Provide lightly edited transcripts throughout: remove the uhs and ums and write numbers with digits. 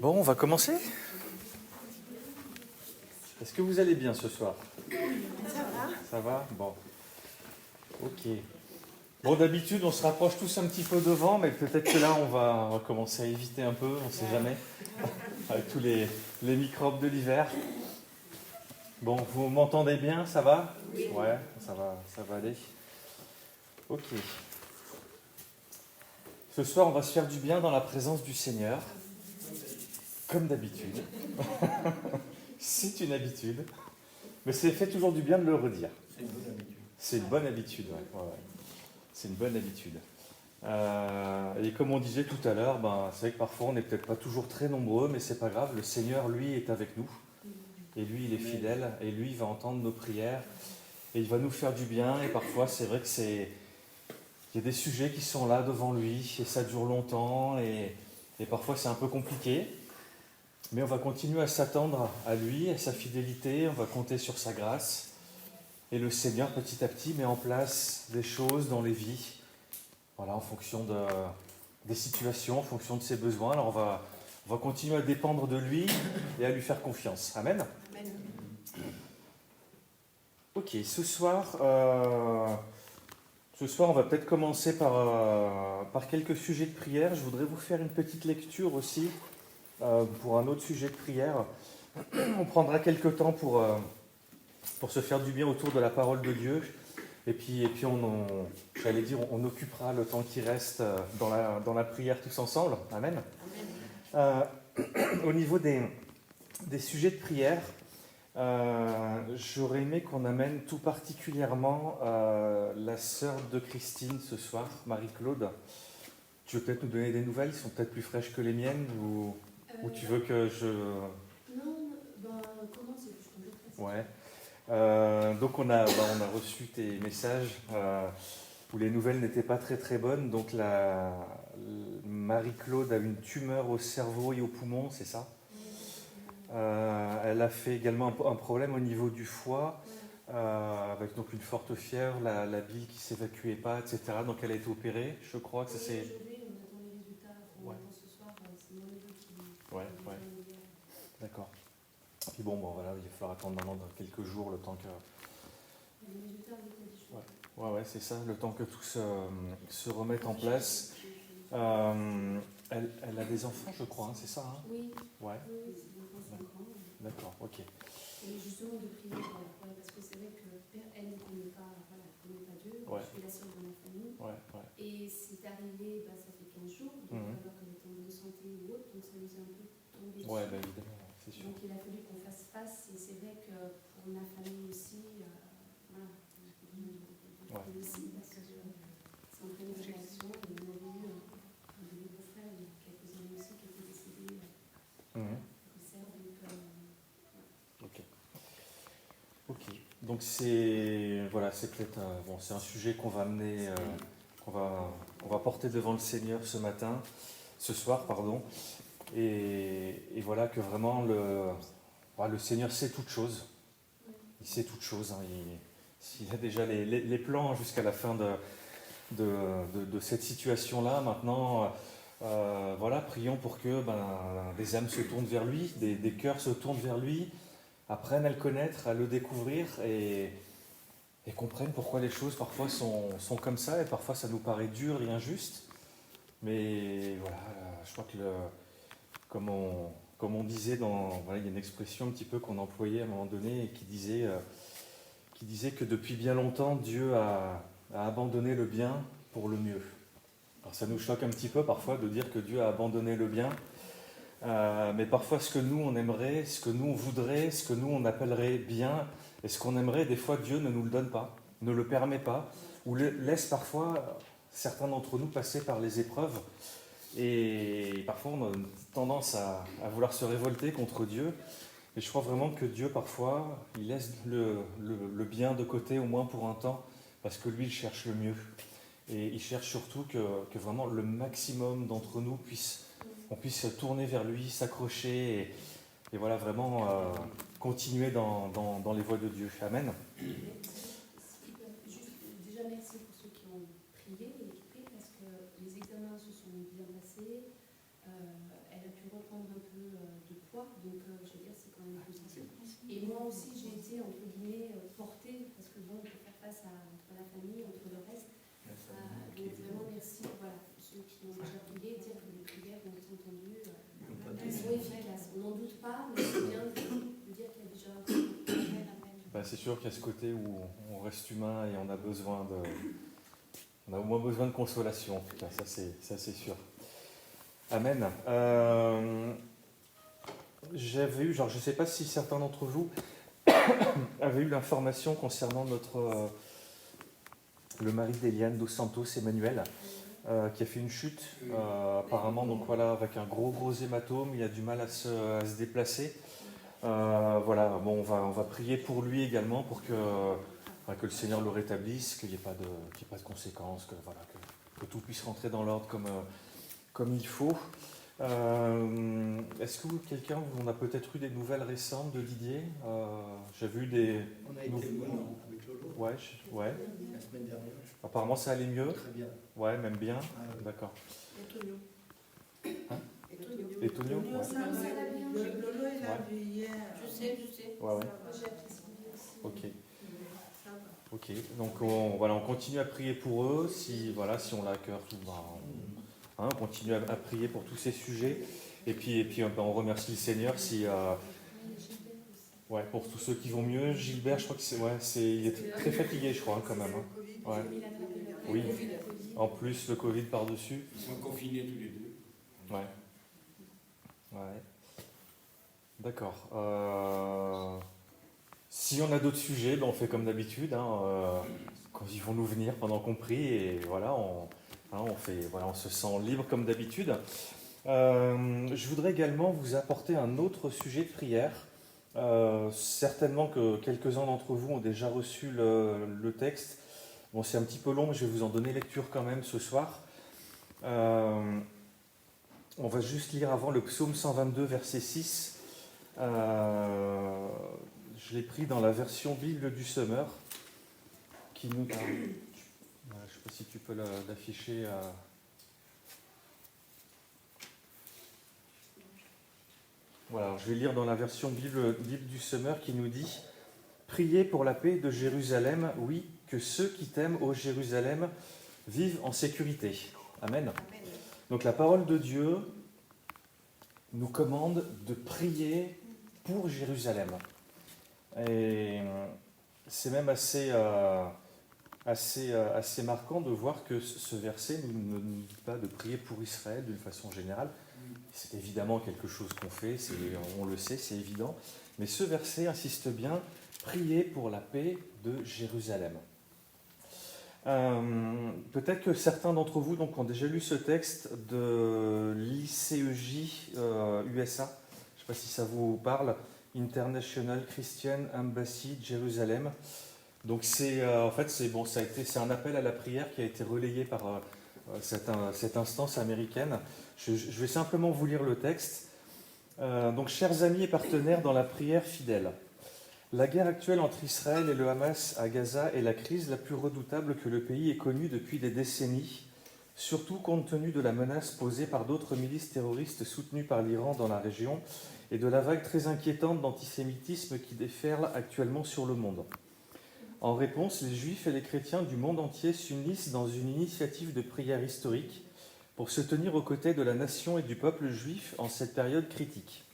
Bon, on va commencer. Est-ce que vous allez bien ce soir? Ça va? Ça va? Bon. Ok. Bon, d'habitude, on se rapproche tous un petit peu devant, mais peut-être que là, on va commencer à éviter un peu, on ne sait jamais, avec tous les microbes de l'hiver. Bon, vous m'entendez bien? Ça va? Oui. Ouais, ça va aller. Ok. Ce soir, on va se faire du bien dans la présence du Seigneur, comme d'habitude. C'est une habitude, mais c'est fait toujours du bien de le redire. C'est une bonne habitude, ouais. C'est une bonne habitude. Et comme on disait tout à l'heure, c'est vrai que parfois on n'est peut-être pas toujours très nombreux, mais c'est pas grave, le Seigneur, lui, est avec nous. Et lui, il est fidèle, et lui, il va entendre nos prières, et il va nous faire du bien, et parfois c'est vrai que il y a des sujets qui sont là devant lui, et ça dure longtemps, et parfois c'est un peu compliqué. Mais on va continuer à s'attendre à lui, à sa fidélité, on va compter sur sa grâce. Et le Seigneur, petit à petit, met en place des choses dans les vies, voilà, en fonction des situations, en fonction de ses besoins. Alors on va continuer à dépendre de lui et à lui faire confiance. Amen. Amen. Ok, ce soir, on va peut-être commencer par quelques sujets de prière. Je voudrais vous faire une petite lecture aussi pour un autre sujet de prière. On prendra quelques temps pour se faire du bien autour de la parole de Dieu. Et puis j'allais dire, on occupera le temps qui reste dans la prière tous ensemble. Amen. Au niveau des sujets de prière, j'aurais aimé qu'on amène tout particulièrement la sœur de Christine ce soir, Marie-Claude. Tu veux peut-être nous donner des nouvelles? Ils sont peut-être plus fraîches que les miennes ou tu veux que je... Non, comment c'est plus compliqué? Ouais. Donc on a reçu tes messages où les nouvelles n'étaient pas très très bonnes. Donc Marie-Claude a une tumeur au cerveau et au poumon, c'est ça? Elle a fait également un problème au niveau du foie, avec donc une forte fièvre, la bile qui ne s'évacuait pas, etc. Donc elle a été opérée, je crois que ça c'est... Aujourd'hui, on attend les résultats. On attend ce soir, c'est mon neveu qui... Ouais. D'accord. Puis bon, voilà, il va falloir attendre maintenant quelques jours le temps que... Les résultats, vous avez dit. Ouais, c'est ça, le temps que tout se remette en place. Elle a des enfants, je crois, hein, c'est ça, hein? Oui. Ouais. Oui, c'est mon enfant 5 ans. D'accord, ok. Et justement de prier, parce que c'est vrai que elle ne connaît pas Dieu. Ouais. Je suis la seule de ma famille. Ouais. Et c'est arrivé, ça fait 15 jours, donc alors qu'elle était en bonne santé ou autre, donc ça nous est un peu tombé dessus. Ouais, évidemment, c'est sûr. Donc il a fallu qu'on fasse face, et c'est vrai que pour ma famille aussi, voilà, on a besoin de prier aussi, parce que c'est en pleine réaction, et on avait eu un de mes beaux-frères il y a quelques années aussi qui était décédé cancer, donc Ok. Donc c'est peut-être c'est un sujet qu'on va amener, qu'on va porter devant le Seigneur ce soir, pardon. Et voilà que vraiment le Seigneur sait toutes choses. Il sait toutes choses. Hein. Il a déjà les plans jusqu'à la fin de cette situation-là. Maintenant, prions pour que des âmes se tournent vers lui, des cœurs se tournent vers lui, apprennent à le connaître, à le découvrir et comprennent pourquoi les choses parfois sont comme ça et parfois ça nous paraît dur et injuste. Mais voilà, je crois que comme on disait il y a une expression un petit peu qu'on employait à un moment donné et qui disait que depuis bien longtemps Dieu a abandonné le bien pour le mieux. Alors ça nous choque un petit peu parfois de dire que Dieu a abandonné le bien, mais parfois ce que nous on aimerait, ce que nous on voudrait, ce que nous on appellerait bien, et ce qu'on aimerait, des fois Dieu ne nous le donne pas, ne le permet pas, ou laisse parfois certains d'entre nous passer par les épreuves, et parfois on a une tendance à vouloir se révolter contre Dieu. Et je crois vraiment que Dieu, parfois, il laisse le bien de côté, au moins pour un temps, parce que lui, il cherche le mieux. Et il cherche surtout que vraiment le maximum d'entre nous on puisse se tourner vers lui, s'accrocher, et voilà, vraiment continuer dans les voies de Dieu. Amen. juste déjà merci pour ceux qui ont prié et qui prient, parce que les examens se sont bien passés. Elle a pu reprendre prendre un peu de poids, donc je veux dire, c'est quand même positif. Et moi aussi, j'ai été, entre guillemets, portée, parce que bon, on peut faire face entre la famille, entre le reste. Donc vraiment, merci voilà, pour ceux qui ont déjà prié, dire que les prières ont été entendues, elles sont efficaces. On n'en doute pas, mais c'est bien de dire qu'il y a déjà un peu. C'est sûr qu'il y a ce côté où on reste humain et on a besoin on a au moins besoin de consolation, en tout cas, ça c'est sûr. Amen. J'avais eu, je ne sais pas si certains d'entre vous avaient eu l'information concernant le mari d'Eliane dos Santos, Emmanuel, qui a fait une chute, apparemment, donc voilà, avec un gros hématome, il a du mal à se déplacer. Voilà, bon, on va prier pour lui également, pour que le Seigneur le rétablisse, qu'il n'y ait pas de conséquences, que tout puisse rentrer dans l'ordre comme il faut. Est-ce que quelqu'un, on a peut-être eu des nouvelles récentes de Didier? J'ai vu des... On a été loin avec Lolo. Ouais. La semaine dernière. Apparemment, ça allait mieux. Très bien. Ouais, même bien. Ah, ouais. D'accord. Et Tonio. Hein? Et Tonio, ouais. Ça va bien. Lolo, il a vu hier. Je sais. Ouais. J'ai apprécié aussi. Ok. Ça va. Ok. Donc on continue à prier pour eux. Si on l'a à cœur, on continue à prier pour tous ces sujets. Et puis on remercie le Seigneur pour tous ceux qui vont mieux. Gilbert, je crois que il est très fatigué, je crois, quand même. Hein. Ouais. Oui. En plus, le Covid par-dessus. Ils sont confinés tous les deux. Ouais. D'accord. Si on a d'autres sujets, on fait comme d'habitude. Quand ils vont nous venir pendant qu'on prie, et voilà, on se sent libre comme d'habitude. Je voudrais également vous apporter un autre sujet de prière. Certainement que quelques-uns d'entre vous ont déjà reçu le texte. Bon, c'est un petit peu long, mais je vais vous en donner lecture quand même ce soir. On va juste lire avant le psaume 122, verset 6. Je l'ai pris dans la version Bible du Semeur, qui nous parle. Je ne sais pas si tu peux l'afficher. Voilà, je vais lire dans la version Bible du Semeur qui nous dit « Priez pour la paix de Jérusalem, oui, que ceux qui t'aiment, ô Jérusalem, vivent en sécurité. » Amen. Donc la parole de Dieu nous commande de prier pour Jérusalem. Et c'est même assez marquant de voir que ce verset ne nous dit pas de prier pour Israël d'une façon générale. C'est évidemment quelque chose qu'on fait, on le sait, c'est évident. Mais ce verset insiste bien, prier pour la paix de Jérusalem. Peut-être que certains d'entre vous ont déjà lu ce texte de l'ICEJ USA. Je ne sais pas si ça vous parle. International Christian Embassy Jérusalem. Donc c'est un appel à la prière qui a été relayé par cette instance américaine. Je vais simplement vous lire le texte. Donc, chers amis et partenaires dans la prière fidèle, la guerre actuelle entre Israël et le Hamas à Gaza est la crise la plus redoutable que le pays ait connue depuis des décennies, surtout compte tenu de la menace posée par d'autres milices terroristes soutenues par l'Iran dans la région et de la vague très inquiétante d'antisémitisme qui déferle actuellement sur le monde. En réponse, les Juifs et les chrétiens du monde entier s'unissent dans une initiative de prière historique pour se tenir aux côtés de la nation et du peuple juif en cette période critique.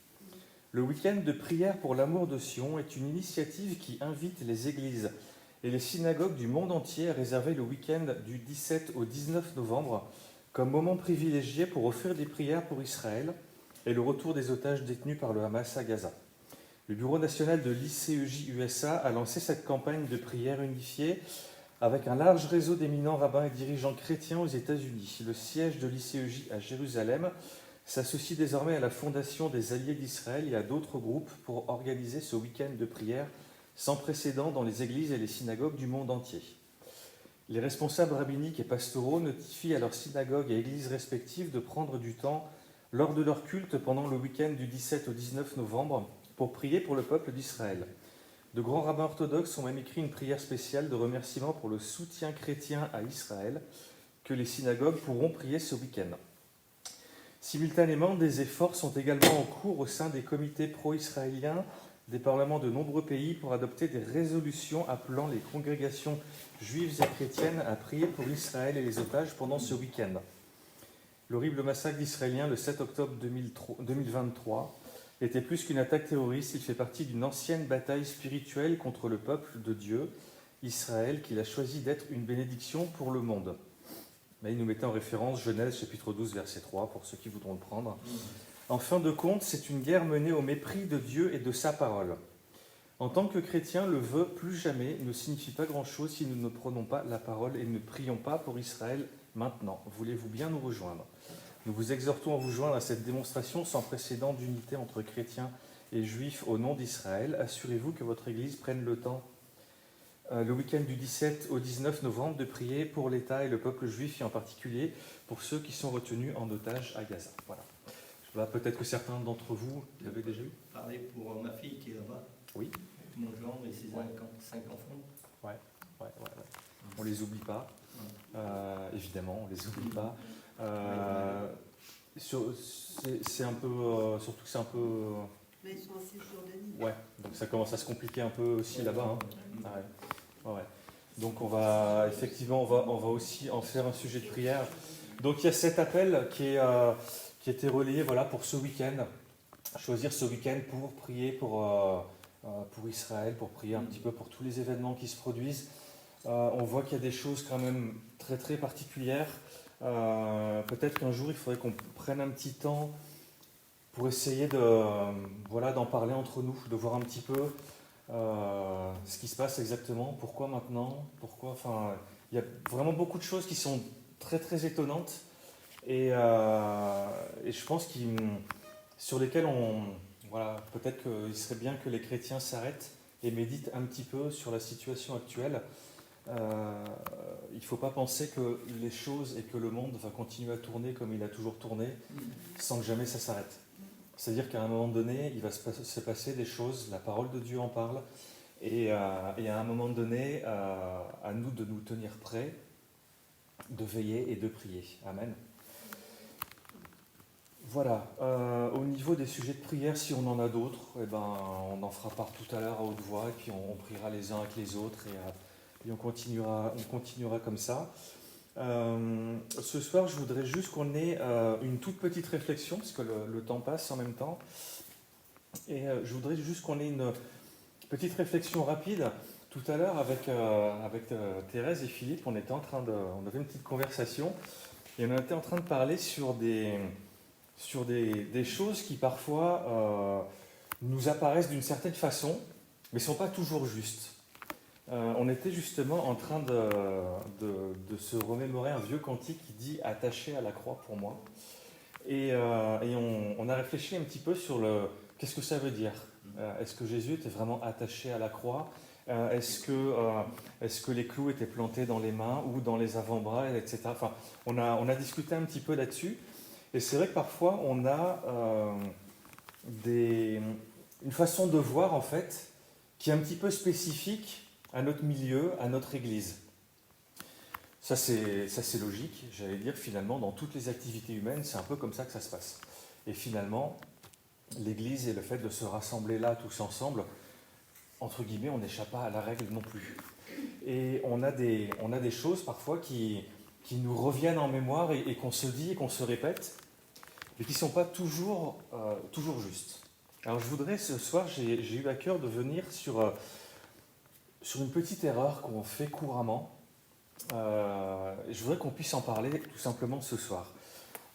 Le week-end de prière pour l'amour de Sion est une initiative qui invite les églises et les synagogues du monde entier à réserver le week-end du 17 au 19 novembre comme moment privilégié pour offrir des prières pour Israël et le retour des otages détenus par le Hamas à Gaza. Le Bureau national de l'ICEJ USA a lancé cette campagne de prière unifiée avec un large réseau d'éminents rabbins et dirigeants chrétiens aux États-Unis. Le siège de l'ICEJ à Jérusalem s'associe désormais à la Fondation des Alliés d'Israël et à d'autres groupes pour organiser ce week-end de prière sans précédent dans les églises et les synagogues du monde entier. Les responsables rabbiniques et pastoraux notifient à leurs synagogues et églises respectives de prendre du temps lors de leur culte pendant le week-end du 17 au 19 novembre pour prier pour le peuple d'Israël. De grands rabbins orthodoxes ont même écrit une prière spéciale de remerciement pour le soutien chrétien à Israël que les synagogues pourront prier ce week-end. Simultanément, des efforts sont également en cours au sein des comités pro-israéliens des parlements de nombreux pays pour adopter des résolutions appelant les congrégations juives et chrétiennes à prier pour Israël et les otages pendant ce week-end. L'horrible massacre d'Israéliens le 7 octobre 2023 était plus qu'une attaque terroriste, il fait partie d'une ancienne bataille spirituelle contre le peuple de Dieu, Israël, qu'il a choisi d'être une bénédiction pour le monde. Mais il nous mettait en référence Genèse chapitre 12 verset 3 pour ceux qui voudront le prendre. En fin de compte, c'est une guerre menée au mépris de Dieu et de sa parole. En tant que chrétiens, le vœu plus jamais ne signifie pas grand-chose si nous ne prenons pas la parole et ne prions pas pour Israël maintenant. Voulez-vous bien nous rejoindre ? Nous vous exhortons à vous joindre à cette démonstration sans précédent d'unité entre chrétiens et juifs au nom d'Israël. Assurez-vous que votre Église prenne le temps, le week-end du 17 au 19 novembre, de prier pour l'État et le peuple juif, et en particulier pour ceux qui sont retenus en otage à Gaza. Voilà. Peut-être que certains d'entre vous l'avaient déjà eu. Pareil pour ma fille qui est là-bas. Oui. Mon gendre et ses 5 enfants. Ouais. On les oublie pas. Évidemment, on les oublie pas. C'est un peu, surtout que c'est un peu. Mais ils sont en Cisjordanie. Ouais. Donc ça commence à se compliquer un peu aussi là-bas. Hein. Ouais. Donc on va effectivement, on va aussi en faire un sujet de prière. Donc il y a cet appel qui a été relayé, voilà, pour ce week-end. Choisir ce week-end pour prier pour Israël, pour prier un petit peu pour tous les événements qui se produisent. On voit qu'il y a des choses quand même très très particulières. Peut-être qu'un jour il faudrait qu'on prenne un petit temps pour essayer d'en parler entre nous, de voir un petit peu ce qui se passe exactement, pourquoi maintenant, il y a vraiment beaucoup de choses qui sont très très étonnantes et je pense sur lesquelles peut-être qu'il serait bien que les chrétiens s'arrêtent et méditent un petit peu sur la situation actuelle. Il ne faut pas penser que les choses et que le monde va continuer à tourner comme il a toujours tourné sans que jamais ça s'arrête. C'est-à-dire qu'à un moment donné, il va se passer des choses, la parole de Dieu en parle, et à un moment donné, à nous de nous tenir prêts, de veiller et de prier. Amen. Voilà. Au niveau des sujets de prière, si on en a d'autres, on en fera part tout à l'heure à haute voix, et puis on priera les uns avec les autres, et on continuera comme ça. Ce soir, je voudrais juste qu'on ait une toute petite réflexion, parce que le temps passe en même temps. Et je voudrais juste qu'on ait une petite réflexion rapide. Tout à l'heure, avec Thérèse et Philippe, on avait une petite conversation, et on était en train de parler sur des choses qui parfois nous apparaissent d'une certaine façon, mais ne sont pas toujours justes. On était justement en train de se remémorer un vieux cantique qui dit « attaché à la croix pour moi ». Et on a réfléchi un petit peu sur qu'est-ce que ça veut dire. Est-ce que Jésus était vraiment attaché à la croix ? Est-ce que les clous étaient plantés dans les mains ou dans les avant-bras, etc. Enfin, on a discuté un petit peu là-dessus. Et c'est vrai que parfois, on a une façon de voir, en fait, qui est un petit peu spécifique à notre milieu, à notre Église. Ça c'est logique, j'allais dire, finalement, dans toutes les activités humaines, c'est un peu comme ça que ça se passe. Et finalement, l'Église et le fait de se rassembler là, tous ensemble, entre guillemets, on n'échappe pas à la règle non plus. Et on a des choses parfois qui nous reviennent en mémoire et qu'on se dit et qu'on se répète, mais qui ne sont pas toujours justes. Alors je voudrais, ce soir, j'ai eu à cœur de venir sur une petite erreur qu'on fait couramment. Je voudrais qu'on puisse en parler tout simplement ce soir.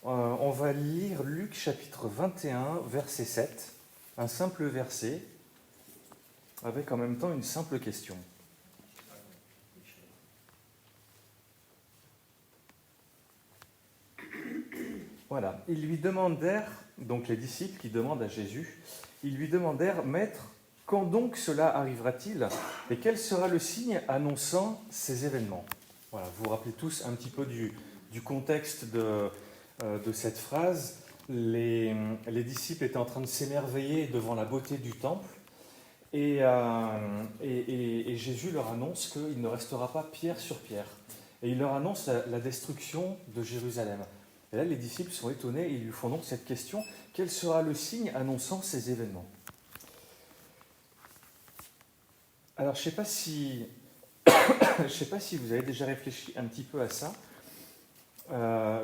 On va lire Luc chapitre 21, verset 7, un simple verset, avec en même temps une simple question. Voilà, ils lui demandèrent, donc les disciples qui demandent à Jésus, ils lui demandèrent « Maître, quand donc cela arrivera-t-il et quel sera le signe annonçant ces événements ?» Voilà, vous vous rappelez tous un petit peu du contexte de cette phrase. Les disciples étaient en train de s'émerveiller devant la beauté du temple et Jésus leur annonce qu'il ne restera pas pierre sur pierre. Et il leur annonce la destruction de Jérusalem. Et là, les disciples sont étonnés et ils lui font donc cette question, quel sera le signe annonçant ces événements? Alors, je ne sais pas si vous avez déjà réfléchi un petit peu à ça.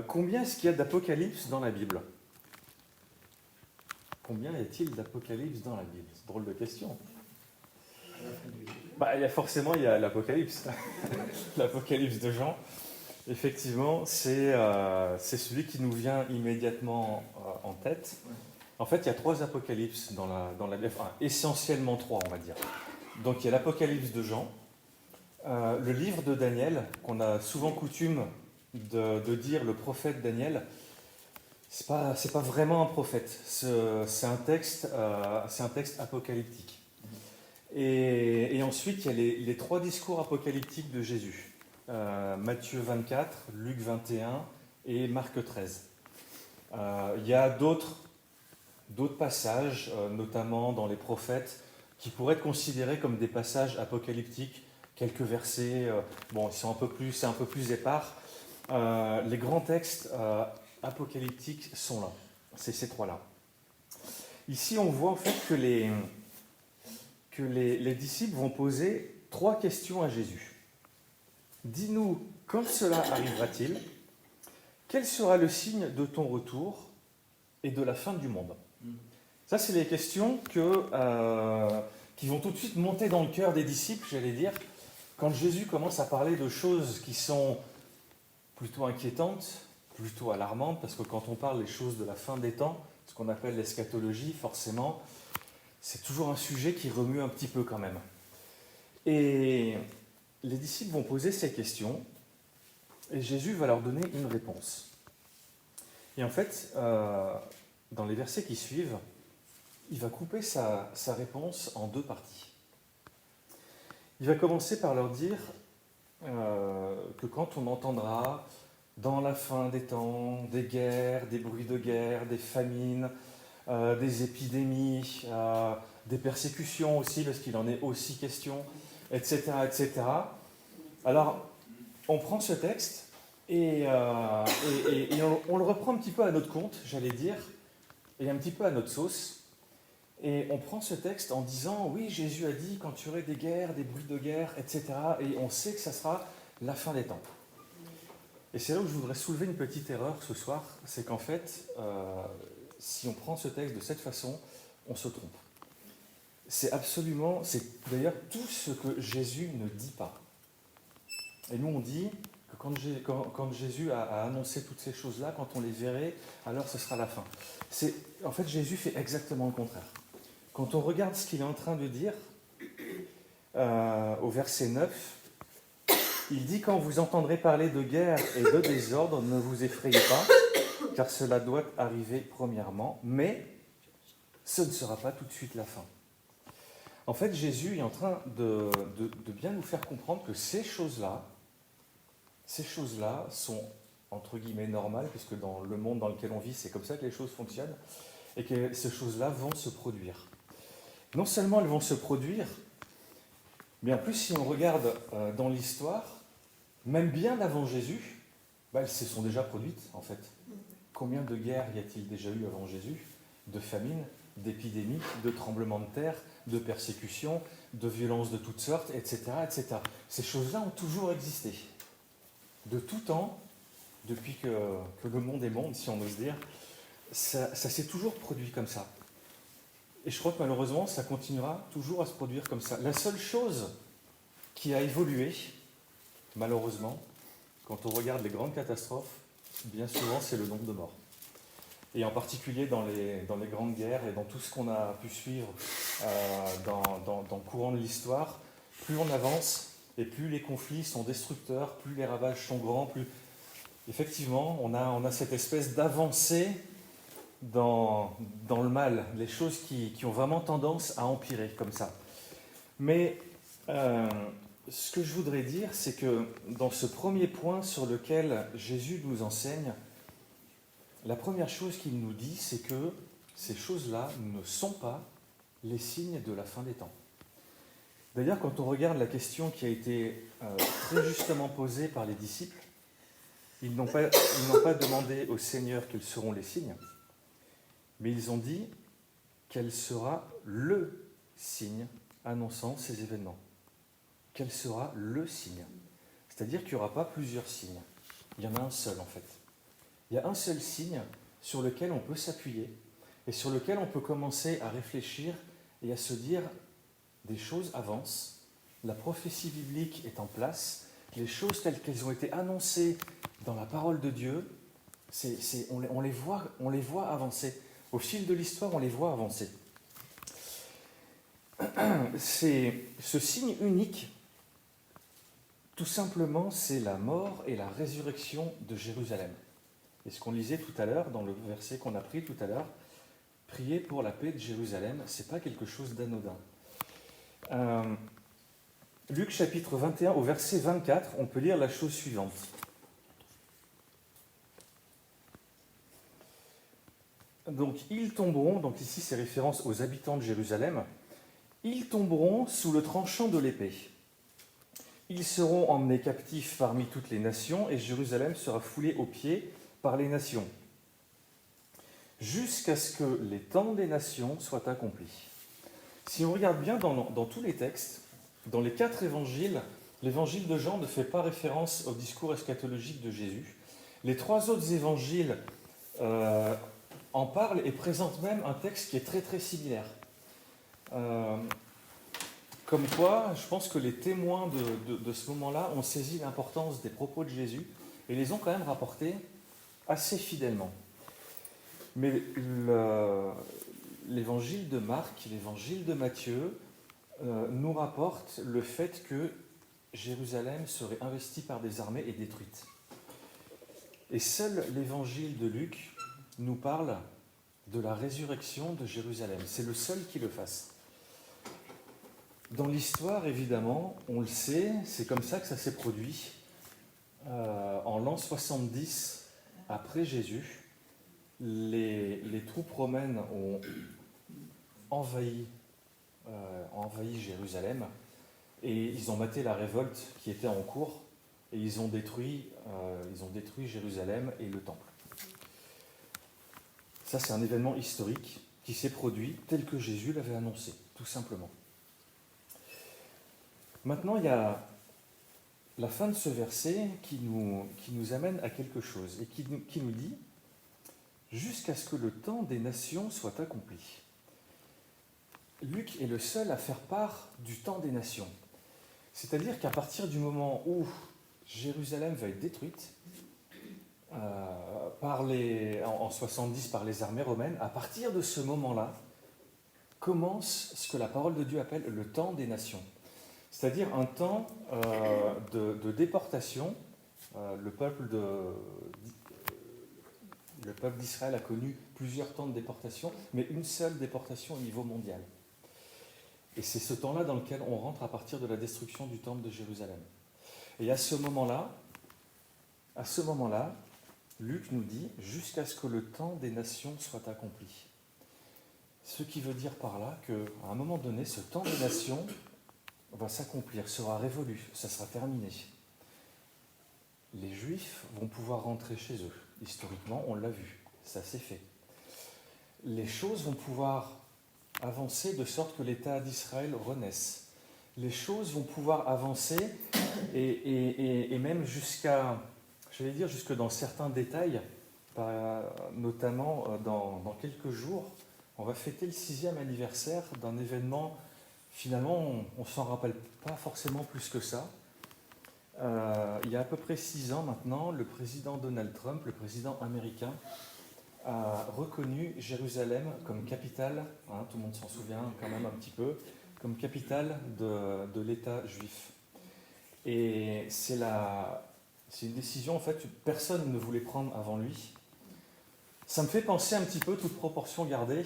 Combien est-ce qu'il y a d'Apocalypse dans la Bible? Combien y a-t-il d'Apocalypse dans la Bible? C'est une drôle de question. Il y a l'Apocalypse. L'Apocalypse de Jean. Effectivement, c'est celui qui nous vient immédiatement en tête. En fait, il y a 3 apocalypses dans la Bible, enfin, essentiellement 3, on va dire. Donc, il y a l'Apocalypse de Jean, le livre de Daniel, qu'on a souvent coutume de dire le prophète Daniel. C'est pas vraiment un prophète, c'est un texte apocalyptique. Et ensuite, il y a les 3 discours apocalyptiques de Jésus. Matthieu 24, Luc 21 et Marc 13. Il y a d'autres passages, notamment dans les prophètes, qui pourraient être considérés comme des passages apocalyptiques. Quelques versets, c'est un peu plus épars. Les grands textes apocalyptiques sont là. C'est ces 3-là. Ici, on voit en fait que les disciples vont poser 3 questions à Jésus. Dis-nous, quand cela arrivera-t-il? Quel sera le signe de ton retour et de la fin du monde? Ça, c'est les questions qui vont tout de suite monter dans le cœur des disciples, j'allais dire, quand Jésus commence à parler de choses qui sont plutôt inquiétantes, plutôt alarmantes, parce que quand on parle des choses de la fin des temps, ce qu'on appelle l'eschatologie, forcément, c'est toujours un sujet qui remue un petit peu quand même. Et les disciples vont poser ces questions et Jésus va leur donner une réponse. Et en fait, dans les versets qui suivent, il va couper sa réponse en 2 parties. Il va commencer par leur dire que quand on entendra dans la fin des temps des guerres, des bruits de guerre, des famines, des épidémies, des persécutions aussi, parce qu'il en est aussi question, etc., etc. Alors, on prend ce texte et on le reprend un petit peu à notre compte, j'allais dire, et un petit peu à notre sauce. Et on prend ce texte en disant, oui, Jésus a dit, quand tu aurais des guerres, des bruits de guerre, etc., et on sait que ça sera la fin des temps. Et c'est là où je voudrais soulever une petite erreur ce soir, c'est qu'en fait, si on prend ce texte de cette façon, on se trompe. C'est d'ailleurs tout ce que Jésus ne dit pas. Et nous, on dit que quand Jésus a annoncé toutes ces choses-là, quand on les verrait, alors ce sera la fin. En fait, Jésus fait exactement le contraire. Quand on regarde ce qu'il est en train de dire, au verset 9, il dit « Quand vous entendrez parler de guerre et de désordre, ne vous effrayez pas, car cela doit arriver premièrement, mais ce ne sera pas tout de suite la fin. » En fait, Jésus est en train de bien nous faire comprendre que ces choses-là sont, entre guillemets, normales, puisque dans le monde dans lequel on vit, c'est comme ça que les choses fonctionnent, et que ces choses-là vont se produire. Non seulement elles vont se produire, mais en plus, si on regarde dans l'histoire, même bien avant Jésus, elles se sont déjà produites, en fait. Combien de guerres y a-t-il déjà eu avant Jésus? De famines, d'épidémies, de tremblements de terre, de persécutions, de violences de toutes sortes, etc., etc. Ces choses-là ont toujours existé. De tout temps, depuis que le monde est monde, si on ose dire, ça s'est toujours produit comme ça. Et je crois que malheureusement, ça continuera toujours à se produire comme ça. La seule chose qui a évolué, malheureusement, quand on regarde les grandes catastrophes, bien souvent, c'est le nombre de morts. Et en particulier dans les grandes guerres et dans tout ce qu'on a pu suivre dans le courant de l'histoire, plus on avance et plus les conflits sont destructeurs, plus les ravages sont grands, plus... Effectivement, on a cette espèce d'avancée dans le mal, les choses qui ont vraiment tendance à empirer comme ça. Mais ce que je voudrais dire, c'est que dans ce premier point sur lequel Jésus nous enseigne, la première chose qu'il nous dit, c'est que ces choses-là ne sont pas les signes de la fin des temps. D'ailleurs, quand on regarde la question qui a été très justement posée par les disciples, Ils n'ont pas demandé au Seigneur quels seront les signes, mais ils ont dit quel sera le signe annonçant ces événements. Quel sera le signe? C'est-à-dire qu'il n'y aura pas plusieurs signes. Il y en a un seul en fait. Il y a un seul signe sur lequel on peut s'appuyer et sur lequel on peut commencer à réfléchir et à se dire des choses avancent, la prophétie biblique est en place, les choses telles qu'elles ont été annoncées dans la parole de Dieu, on les voit avancer. Au fil de l'histoire, on les voit avancer. Ce signe unique, tout simplement, c'est la mort et la résurrection de Jérusalem. Et ce qu'on lisait tout à l'heure, dans le verset qu'on a pris tout à l'heure, prier pour la paix de Jérusalem, ce n'est pas quelque chose d'anodin. Luc chapitre 21, au verset 24, on peut lire la chose suivante. Donc ils tomberont, donc ici c'est référence aux habitants de Jérusalem, ils tomberont sous le tranchant de l'épée. Ils seront emmenés captifs parmi toutes les nations et Jérusalem sera foulée aux pieds par les nations, jusqu'à ce que les temps des nations soient accomplis. Si on regarde bien dans tous les textes, dans les 4 évangiles, l'évangile de Jean ne fait pas référence au discours eschatologique de Jésus. Les 3 autres évangiles en parlent et présentent même un texte qui est très très similaire. Comme quoi, je pense que les témoins de ce moment-là ont saisi l'importance des propos de Jésus et les ont quand même rapportés assez fidèlement. Mais l'évangile de Marc, l'évangile de Matthieu nous rapporte le fait que Jérusalem serait investie par des armées et détruite. Et seul l'évangile de Luc nous parle de la résurrection de Jérusalem. C'est le seul qui le fasse. Dans l'histoire, évidemment, on le sait, c'est comme ça que ça s'est produit. En l'an 70 après Jésus, les troupes romaines ont envahi Jérusalem et ils ont maté la révolte qui était en cours et ils ont détruit Jérusalem et le temple. Ça, c'est un événement historique qui s'est produit tel que Jésus l'avait annoncé, tout simplement. Maintenant, il y a la fin de ce verset qui nous amène à quelque chose et qui nous dit « jusqu'à ce que le temps des nations soit accompli ». Luc est le seul à faire part du temps des nations. C'est-à-dire qu'à partir du moment où Jérusalem va être détruite, en 70 par les armées romaines, à partir de ce moment-là, commence ce que la parole de Dieu appelle le temps des nations. C'est-à-dire un temps de déportation. Le peuple d'Israël a connu plusieurs temps de déportation, mais une seule déportation au niveau mondial. Et c'est ce temps-là dans lequel on rentre à partir de la destruction du temple de Jérusalem. Et à ce moment-là, Luc nous dit « jusqu'à ce que le temps des nations soit accompli ». Ce qui veut dire par là qu'à un moment donné, ce temps des nations va s'accomplir, sera révolu, ça sera terminé. Les Juifs vont pouvoir rentrer chez eux. Historiquement, on l'a vu, ça s'est fait. Les choses vont pouvoir avancer de sorte que l'État d'Israël renaisse. Les choses vont pouvoir avancer et même jusque dans certains détails, notamment dans quelques jours, on va fêter le 6e anniversaire d'un événement, finalement on ne s'en rappelle pas forcément plus que ça. Il y a à peu près 6 ans maintenant, le président Donald Trump, le président américain, a reconnu Jérusalem comme capitale, tout le monde s'en souvient quand même un petit peu, comme capitale de l'État juif. Et c'est une décision en fait que personne ne voulait prendre avant lui. Ça me fait penser un petit peu, toute proportion gardée,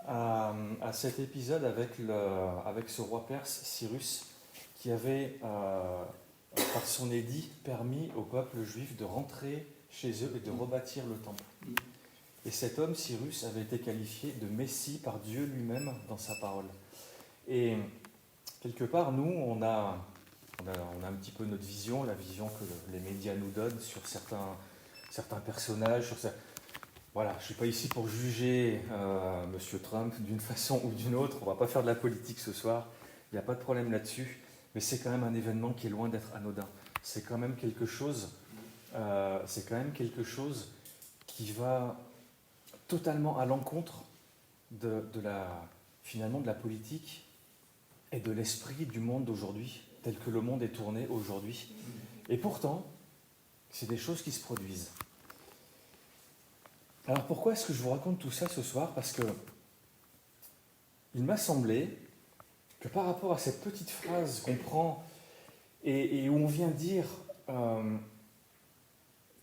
à cet épisode avec ce roi perse, Cyrus, qui avait, par son édit, permis au peuple juif de rentrer chez eux et de rebâtir le temple. Et cet homme, Cyrus, avait été qualifié de Messie par Dieu lui-même dans sa parole. Et quelque part, nous, on a un petit peu notre vision, la vision que les médias nous donnent sur certains personnages, voilà, je ne suis pas ici pour juger M. Trump d'une façon ou d'une autre, on ne va pas faire de la politique ce soir, il n'y a pas de problème là-dessus, mais c'est quand même un événement qui est loin d'être anodin. C'est quand même quelque chose qui va totalement à l'encontre finalement de la politique et de l'esprit du monde d'aujourd'hui, tel que le monde est tourné aujourd'hui. Et pourtant, c'est des choses qui se produisent. Alors pourquoi est-ce que je vous raconte tout ça ce soir? Parce que il m'a semblé que par rapport à cette petite phrase qu'on prend et où on vient dire,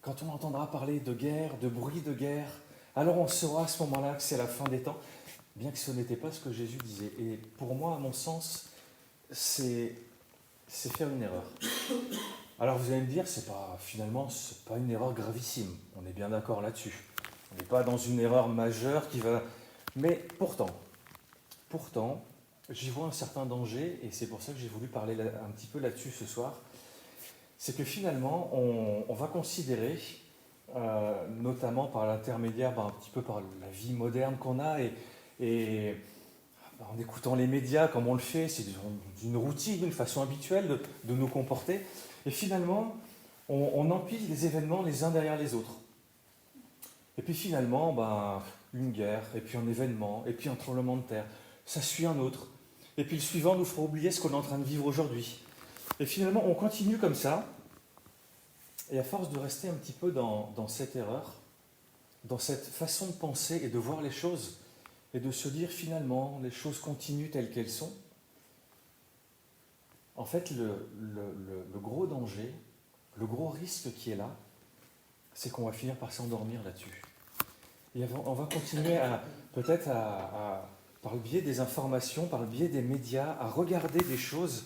quand on entendra parler de guerre, de bruit de guerre, alors on saura à ce moment-là que c'est la fin des temps, bien que ce n'était pas ce que Jésus disait. Et pour moi, à mon sens, c'est faire une erreur. Alors vous allez me dire, finalement, c'est pas une erreur gravissime. On est bien d'accord là-dessus. On n'est pas dans une erreur majeure qui va... Mais pourtant, j'y vois un certain danger, et c'est pour ça que j'ai voulu parler un petit peu là-dessus ce soir. C'est que finalement, on va considérer, notamment par l'intermédiaire, un petit peu par la vie moderne qu'on a, et en écoutant les médias comme on le fait, c'est une routine, une façon habituelle de nous comporter, et finalement, on empile les événements les uns derrière les autres. Et puis finalement, une guerre, et puis un événement, et puis un tremblement de terre, ça suit un autre. Et puis le suivant nous fera oublier ce qu'on est en train de vivre aujourd'hui. Et finalement, on continue comme ça, et à force de rester un petit peu dans cette erreur, dans cette façon de penser et de voir les choses, et de se dire finalement, les choses continuent telles qu'elles sont, en fait, le gros danger, le gros risque qui est là, c'est qu'on va finir par s'endormir là-dessus. Et on va continuer peut-être par le biais des informations, par le biais des médias, à regarder des choses,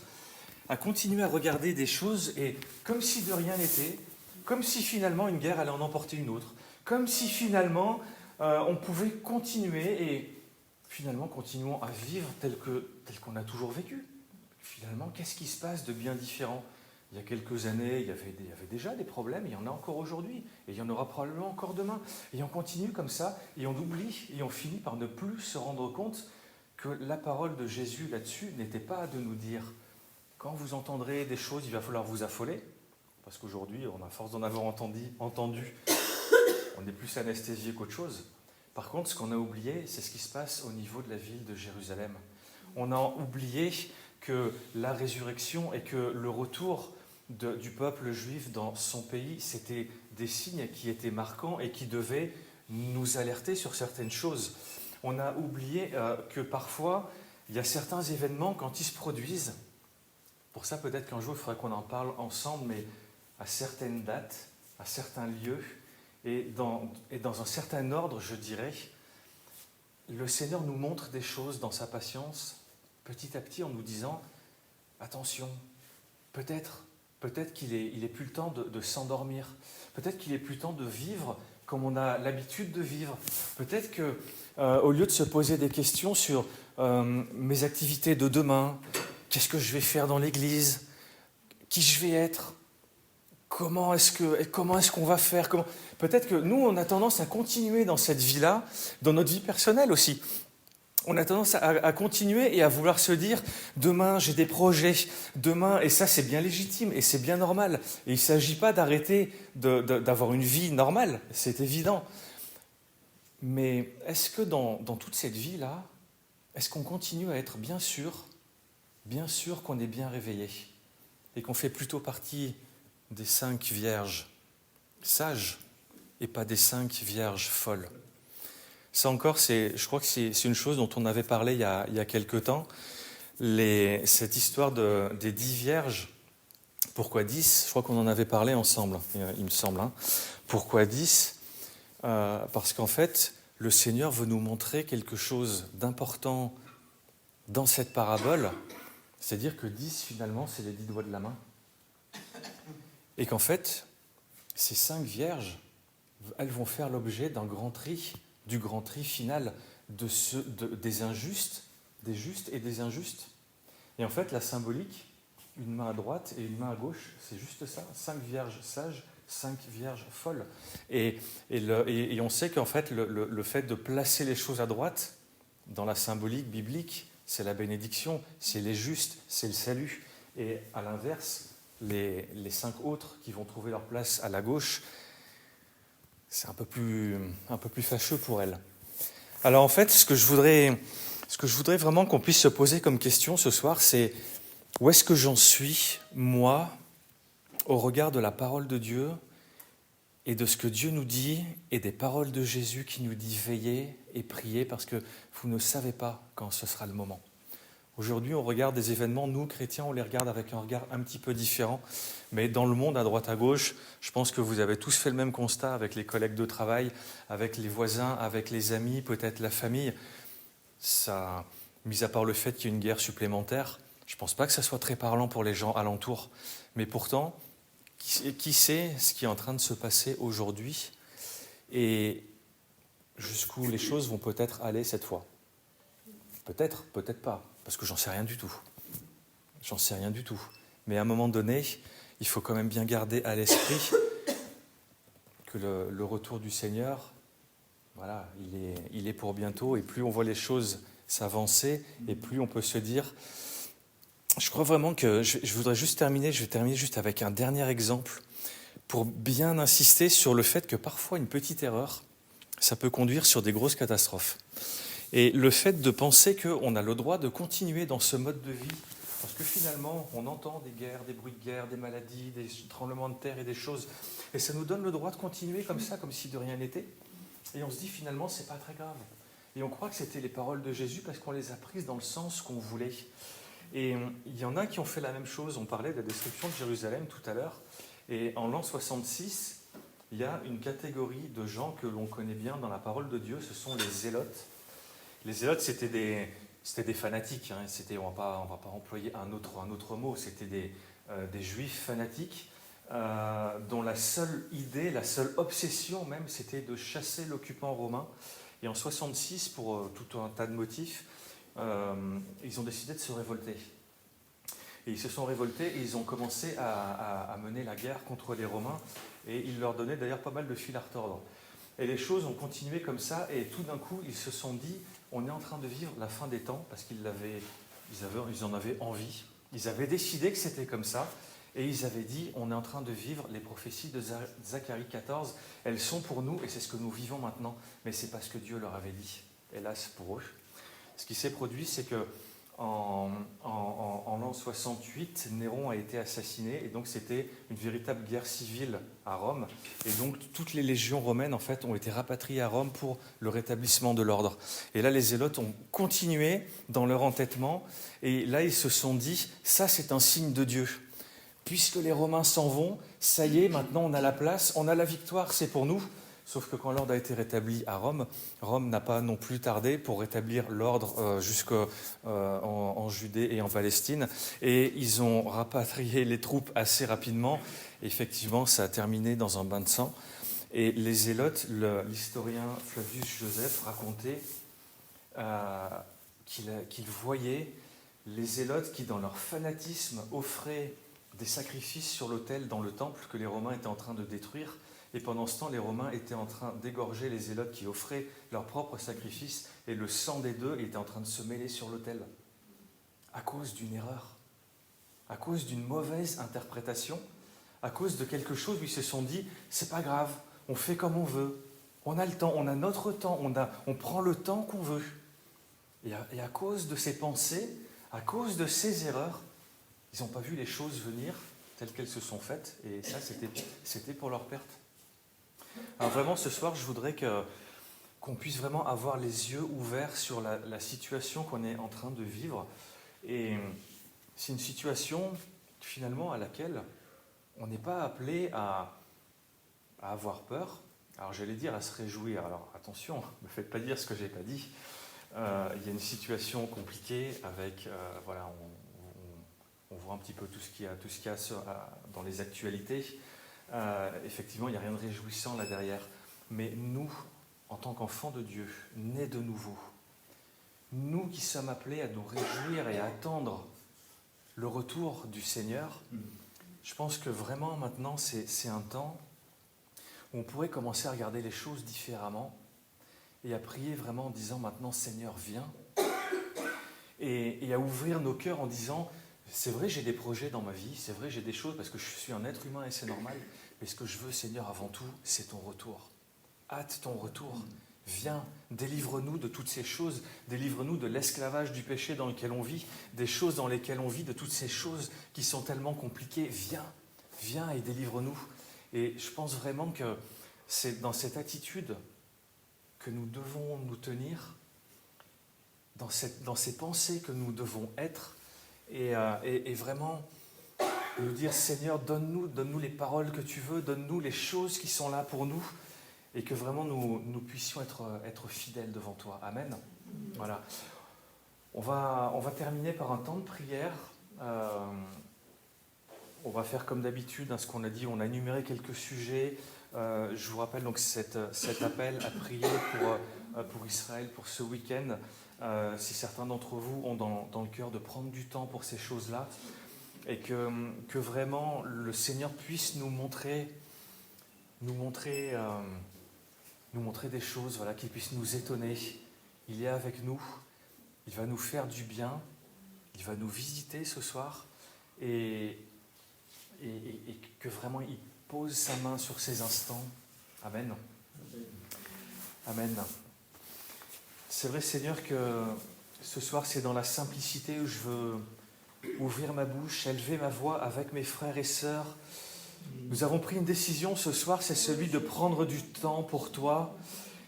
à continuer à regarder des choses, et comme si de rien n'était, comme si finalement une guerre allait en emporter une autre, comme si finalement on pouvait continuer, et finalement continuons à vivre tel qu'on a toujours vécu. Finalement, qu'est-ce qui se passe de bien différent? Il y a quelques années, il y avait déjà des problèmes, il y en a encore aujourd'hui, et il y en aura probablement encore demain. Et on continue comme ça, et on oublie, et on finit par ne plus se rendre compte que la parole de Jésus là-dessus n'était pas de nous dire « quand vous entendrez des choses, il va falloir vous affoler », parce qu'aujourd'hui, à force d'en avoir entendu, on est plus anesthésié qu'autre chose. Par contre, ce qu'on a oublié, c'est ce qui se passe au niveau de la ville de Jérusalem. On a oublié que la résurrection et que le retour du peuple juif dans son pays, c'était des signes qui étaient marquants et qui devaient nous alerter sur certaines choses. On a oublié que parfois, il y a certains événements, quand ils se produisent, pour ça peut-être qu'un jour il faudrait qu'on en parle ensemble, mais à certaines dates, à certains lieux, et dans un certain ordre, je dirais, le Seigneur nous montre des choses dans sa patience, petit à petit en nous disant « Attention, peut-être qu'il est plus le temps de s'endormir. Peut-être qu'il est plus le temps de vivre comme on a l'habitude de vivre. Peut-être qu'au lieu de se poser des questions sur mes activités de demain, qu'est-ce que je vais faire dans l'église, qui je vais être, comment est-ce qu'on va faire, peut-être que nous, on a tendance à continuer dans cette vie-là, dans notre vie personnelle aussi. On a tendance à continuer et à vouloir se dire « demain, j'ai des projets, demain… » Et ça, c'est bien légitime et c'est bien normal. Et il ne s'agit pas d'arrêter d'avoir une vie normale, c'est évident. Mais est-ce que dans toute cette vie-là, est-ce qu'on continue à être bien sûr qu'on est bien réveillé et qu'on fait plutôt partie des 5 vierges sages et pas des 5 vierges folles? Ça encore, je crois que c'est une chose dont on avait parlé il y a quelque temps. Cette histoire des 10 vierges, pourquoi 10 ? Je crois qu'on en avait parlé ensemble, il me semble. Pourquoi 10 ? Parce qu'en fait, le Seigneur veut nous montrer quelque chose d'important dans cette parabole, c'est-à-dire que 10, finalement, c'est les 10 doigts de la main. Et qu'en fait, ces 5 vierges, elles vont faire l'objet d'un grand tri, du grand tri final des injustes, des justes et des injustes. Et en fait, la symbolique, une main à droite et une main à gauche, c'est juste ça, 5 vierges sages, 5 vierges folles. Et on sait qu'en fait, le fait de placer les choses à droite, dans la symbolique biblique, c'est la bénédiction, c'est les justes, c'est le salut. Et à l'inverse, les 5 autres qui vont trouver leur place à la gauche, c'est un peu plus fâcheux pour elles. Alors en fait, ce que je voudrais vraiment qu'on puisse se poser comme question ce soir, c'est où est-ce que j'en suis, moi, au regard de la parole de Dieu et de ce que Dieu nous dit et des paroles de Jésus qui nous dit veillez et priez parce que vous ne savez pas quand ce sera le moment. Aujourd'hui, on regarde des événements, nous, chrétiens, on les regarde avec un regard un petit peu différent. Mais dans le monde, à droite, à gauche, je pense que vous avez tous fait le même constat avec les collègues de travail, avec les voisins, avec les amis, peut-être la famille. Ça, mis à part le fait qu'il y ait une guerre supplémentaire, je ne pense pas que ça soit très parlant pour les gens alentours. Mais pourtant, qui sait ce qui est en train de se passer aujourd'hui et jusqu'où les choses vont peut-être aller cette fois. Peut-être, peut-être pas. Parce que j'en sais rien du tout. J'en sais rien du tout. Mais à un moment donné, il faut quand même bien garder à l'esprit que le retour du Seigneur, voilà, il est pour bientôt. Et plus on voit les choses s'avancer, et plus on peut se dire... Je crois vraiment que je vais terminer juste avec un dernier exemple pour bien insister sur le fait que parfois une petite erreur, ça peut conduire sur des grosses catastrophes. Et le fait de penser qu'on a le droit de continuer dans ce mode de vie, parce que finalement, on entend des guerres, des bruits de guerre, des maladies, des tremblements de terre et des choses, et ça nous donne le droit de continuer comme ça, comme si de rien n'était. Et on se dit finalement, c'est pas très grave. Et on croit que c'était les paroles de Jésus parce qu'on les a prises dans le sens qu'on voulait. Et il y en a qui ont fait la même chose. On parlait de la destruction de Jérusalem tout à l'heure. Et en l'an 66, il y a une catégorie de gens que l'on connaît bien dans la parole de Dieu, ce sont les zélotes. Les zélotes, c'était des fanatiques. Hein. On va pas employer un autre mot. C'était des juifs fanatiques dont la seule idée, la seule obsession même, c'était de chasser l'occupant romain. Et en 66, pour tout un tas de motifs, ils ont décidé de se révolter. Et ils se sont révoltés et ils ont commencé à mener la guerre contre les Romains. Et ils leur donnaient d'ailleurs pas mal de fil à retordre. Et les choses ont continué comme ça. Et tout d'un coup, ils se sont dit, on est en train de vivre la fin des temps, parce qu'ils en avaient envie. Ils avaient décidé que c'était comme ça. Et ils avaient dit, on est en train de vivre les prophéties de Zacharie 14. Elles sont pour nous et c'est ce que nous vivons maintenant. Mais c'est parce que Dieu leur avait dit. Hélas pour eux. Ce qui s'est produit, c'est que en l'an 68, Néron a été assassiné et donc c'était une véritable guerre civile à Rome. Et donc toutes les légions romaines en fait ont été rapatriées à Rome pour le rétablissement de l'ordre. Et là, les zélotes ont continué dans leur entêtement et là ils se sont dit, ça c'est un signe de Dieu. Puisque les Romains s'en vont, ça y est, maintenant on a la place, on a la victoire, c'est pour nous. Sauf que quand l'ordre a été rétabli à Rome, Rome n'a pas non plus tardé pour rétablir l'ordre jusqu'en Judée et en Palestine. Et ils ont rapatrié les troupes assez rapidement. Et effectivement, ça a terminé dans un bain de sang. Et les zélotes, l'historien Flavius Joseph racontait qu'il voyait les zélotes qui, dans leur fanatisme, offraient des sacrifices sur l'autel dans le temple que les Romains étaient en train de détruire. Et pendant ce temps, les Romains étaient en train d'égorger les zélotes qui offraient leurs propres sacrifices et le sang des deux était en train de se mêler sur l'autel à cause d'une erreur, à cause d'une mauvaise interprétation, à cause de quelque chose où ils se sont dit « c'est pas grave, on fait comme on veut, on a le temps, on a notre temps, on prend le temps qu'on veut ». Et à cause de ces pensées, à cause de ces erreurs, ils n'ont pas vu les choses venir telles qu'elles se sont faites et ça c'était pour leur perte. Alors vraiment, ce soir, je voudrais qu'on puisse vraiment avoir les yeux ouverts sur la situation qu'on est en train de vivre. Et c'est une situation, finalement, à laquelle on n'est pas appelé à avoir peur. Alors, j'allais dire à se réjouir. Alors, attention, ne me faites pas dire ce que je n'ai pas dit. Il y a une situation compliquée avec... voilà, on voit un petit peu tout ce qu'il y a dans les actualités. Effectivement, il n'y a rien de réjouissant là derrière. Mais nous, en tant qu'enfants de Dieu, nés de nouveau, nous qui sommes appelés à nous réjouir et à attendre le retour du Seigneur, je pense que vraiment maintenant, c'est un temps où on pourrait commencer à regarder les choses différemment et à prier vraiment en disant maintenant Seigneur viens et à ouvrir nos cœurs en disant c'est vrai j'ai des projets dans ma vie, c'est vrai j'ai des choses parce que je suis un être humain et c'est normal, mais ce que je veux Seigneur avant tout c'est ton retour. Hâte ton retour, viens, délivre-nous de toutes ces choses, délivre-nous de l'esclavage du péché dans lequel on vit, des choses dans lesquelles on vit, de toutes ces choses qui sont tellement compliquées, viens et délivre-nous. Et je pense vraiment que c'est dans cette attitude que nous devons nous tenir, dans ces pensées que nous devons être, et vraiment nous dire Seigneur, donne-nous les paroles que tu veux, donne-nous les choses qui sont là pour nous, et que vraiment nous puissions être fidèles devant toi. Amen. Voilà. On va terminer par un temps de prière. On va faire comme d'habitude, ce qu'on a dit, on a énuméré quelques sujets. Je vous rappelle donc cet appel à prier pour Israël pour ce week-end. Si certains d'entre vous ont dans le cœur de prendre du temps pour ces choses-là, et que vraiment le Seigneur puisse nous montrer des choses, voilà, qu'il puisse nous étonner. Il est avec nous, il va nous faire du bien, il va nous visiter ce soir, et que vraiment il pose sa main sur ces instants. Amen. Amen. C'est vrai Seigneur que ce soir c'est dans la simplicité où je veux ouvrir ma bouche, élever ma voix avec mes frères et sœurs. Nous avons pris une décision ce soir, c'est celui de prendre du temps pour toi.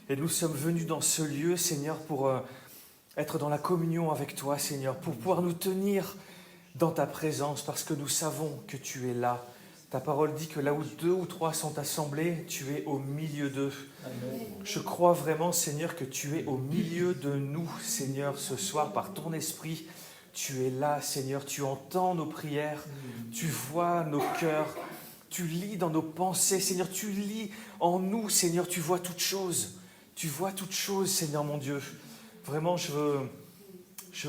Et nous sommes venus dans ce lieu, Seigneur, pour être dans la communion avec toi, Seigneur, pour pouvoir nous tenir dans ta présence, parce que nous savons que tu es là. Ta parole dit que là où 2 ou 3 sont assemblés, tu es au milieu d'eux. Amen. Je crois vraiment, Seigneur, que tu es au milieu de nous, Seigneur, ce soir, par ton esprit. Tu es là, Seigneur, tu entends nos prières, tu vois nos cœurs, tu lis dans nos pensées, Seigneur, tu lis en nous, Seigneur, tu vois toutes choses. Tu vois toutes choses, Seigneur mon Dieu. Vraiment, je veux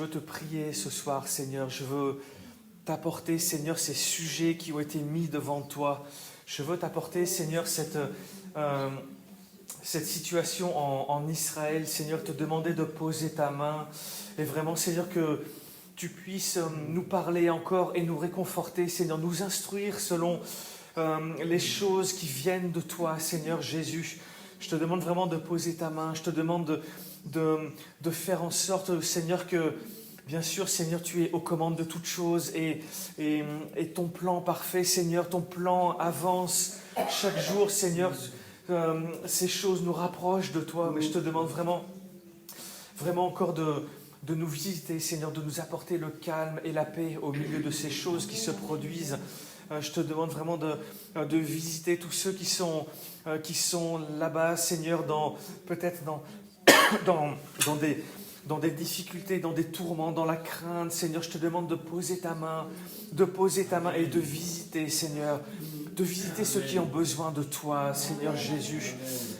te prier ce soir, Seigneur. Je veux t'apporter, Seigneur, ces sujets qui ont été mis devant toi. Je veux t'apporter, Seigneur, cette situation en Israël. Seigneur, te demander de poser ta main. Et vraiment, Seigneur, que tu puisses nous parler encore et nous réconforter, Seigneur, nous instruire selon les choses qui viennent de toi, Seigneur Jésus. Je te demande vraiment de poser ta main. Je te demande de faire en sorte, Seigneur, que, bien sûr, Seigneur, tu es aux commandes de toutes choses et ton plan parfait, Seigneur, ton plan avance chaque jour, Seigneur. Ces choses nous rapprochent de toi, mais je te demande vraiment encore de nous visiter, Seigneur, de nous apporter le calme et la paix au milieu de ces choses qui se produisent. Je te demande vraiment de visiter tous ceux qui sont là-bas, Seigneur, peut-être dans des difficultés, dans des tourments, dans la crainte. Seigneur, je te demande de poser ta main et de visiter, Seigneur, de visiter ceux qui ont besoin de toi, Seigneur Jésus.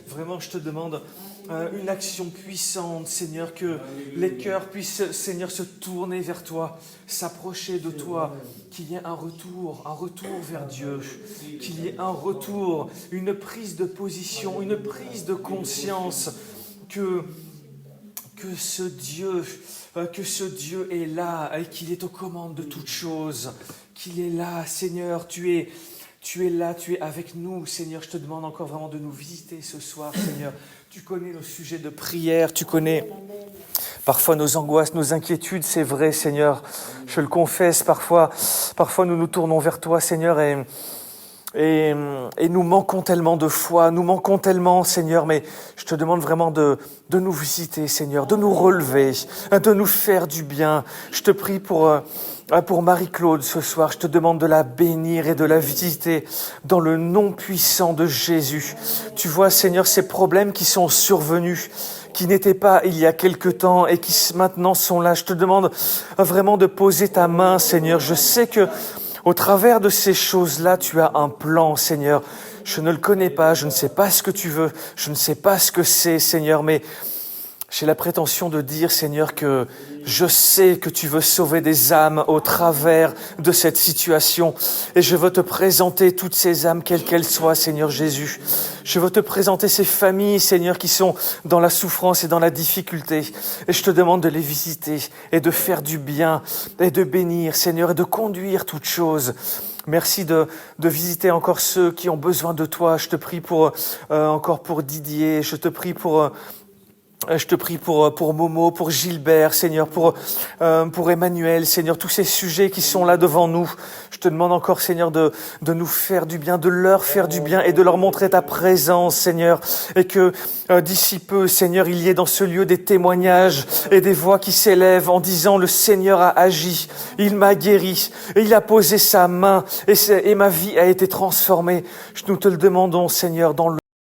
Vraiment, je te demande une action puissante, Seigneur, que les cœurs puissent, Seigneur, se tourner vers toi, s'approcher de toi, qu'il y ait un retour vers Dieu, qu'il y ait un retour, une prise de position, une prise de conscience que ce Dieu est là et qu'il est aux commandes de toutes choses, qu'il est là, Seigneur, tu es là, tu es avec nous, Seigneur. Je te demande encore vraiment de nous visiter ce soir, Seigneur. Tu connais nos sujets de prière, tu connais parfois nos angoisses, nos inquiétudes, c'est vrai, Seigneur. Je le confesse, parfois nous nous tournons vers toi, Seigneur, et nous manquons tellement de foi, nous manquons tellement, Seigneur, mais je te demande vraiment de nous visiter, Seigneur, de nous relever, de nous faire du bien. Je te prie pour Marie-Claude ce soir, je te demande de la bénir et de la visiter dans le nom puissant de Jésus. Tu vois, Seigneur, ces problèmes qui sont survenus, qui n'étaient pas il y a quelque temps et qui maintenant sont là. Je te demande vraiment de poser ta main, Seigneur. Je sais que au travers de ces choses-là, tu as un plan, Seigneur. Je ne le connais pas, je ne sais pas ce que tu veux, je ne sais pas ce que c'est, Seigneur, mais J'ai la prétention de dire, Seigneur, que je sais que tu veux sauver des âmes au travers de cette situation. Et je veux te présenter toutes ces âmes, quelles qu'elles soient, Seigneur Jésus. Je veux te présenter ces familles, Seigneur, qui sont dans la souffrance et dans la difficulté. Et je te demande de les visiter et de faire du bien et de bénir, Seigneur, et de conduire toutes choses. Merci de visiter encore ceux qui ont besoin de toi. Je te prie encore pour Didier. Je te prie pour Momo, pour Gilbert, Seigneur, pour Emmanuel, Seigneur, tous ces sujets qui sont là devant nous. Je te demande encore, Seigneur, de nous faire du bien, de leur faire du bien et de leur montrer ta présence, Seigneur. Et que d'ici peu, Seigneur, il y ait dans ce lieu des témoignages et des voix qui s'élèvent en disant « Le Seigneur a agi, il m'a guéri, et il a posé sa main et ma vie a été transformée. » Nous te le demandons, Seigneur, dans le